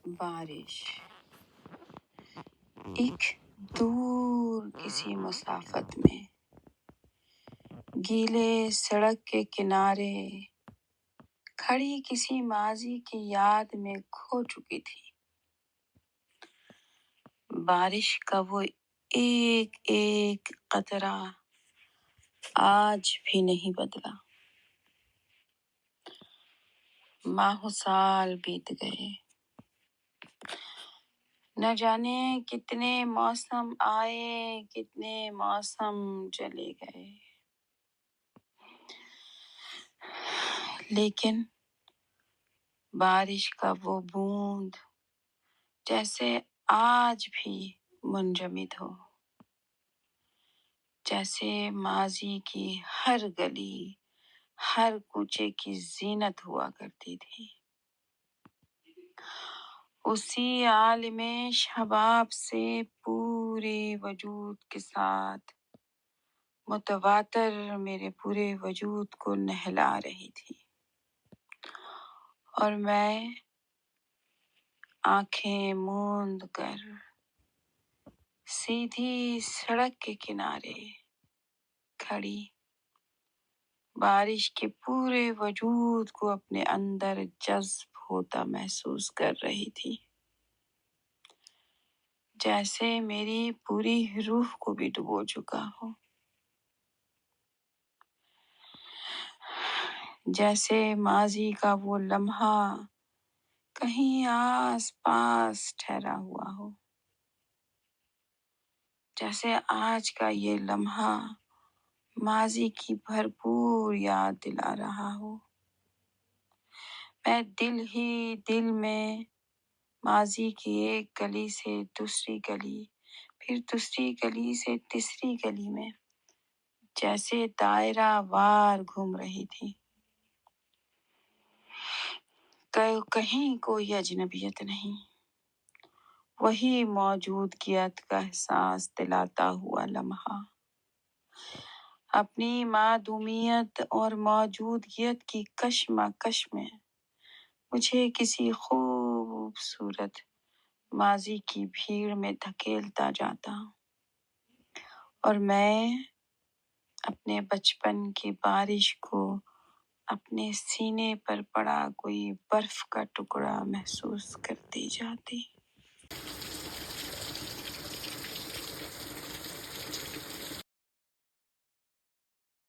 بارش ایک دور کسی مسافت میں گیلے سڑک کے کنارے کھڑی کسی ماضی کی یاد میں کھو چکی تھی۔ بارش کا وہ ایک ایک قطرہ آج بھی نہیں بدلا۔ ماہ و سال بیت گئے، نہ جانے کتنے موسم آئے کتنے موسم چلے گئے، لیکن بارش کا وہ بوند جیسے آج بھی منجمد ہو، جیسے ماضی کی ہر گلی ہر کوچے کی زینت ہوا کرتی تھی۔ اسی عالم شباب سے پورے وجود کے ساتھ متواتر میرے پورے وجود کو نہلا رہی تھی، اور میں آنکھیں موند کر سیدھی سڑک کے کنارے کھڑی بارش کے پورے وجود کو اپنے اندر جذب ہوتا محسوس کر رہی تھی، جیسے میری پوری روح کو بھی ڈبو چکا ہو، جیسے ماضی کا وہ لمحہ کہیں آس پاس ٹھہرا ہوا ہو، جیسے آج کا یہ لمحہ ماضی کی بھرپور یاد دلا رہا ہو۔ میں دل ہی دل میں ماضی کی ایک گلی سے دوسری گلی، پھر دوسری گلی سے تیسری گلی میں جیسے دائرہ وار گھوم رہی تھی۔ کہیں کوئی اجنبیت نہیں، وہی موجودگیت کا احساس دلاتا ہوا لمحہ، اپنی معدومیت اور موجودگیت کی کشمکش میں مجھے کسی خوبصورت ماضی کی بھیڑ میں دھکیلتا جاتا، اور میں اپنے بچپن کی بارش کو اپنے سینے پر پڑا کوئی برف کا ٹکڑا محسوس کرتی جاتی۔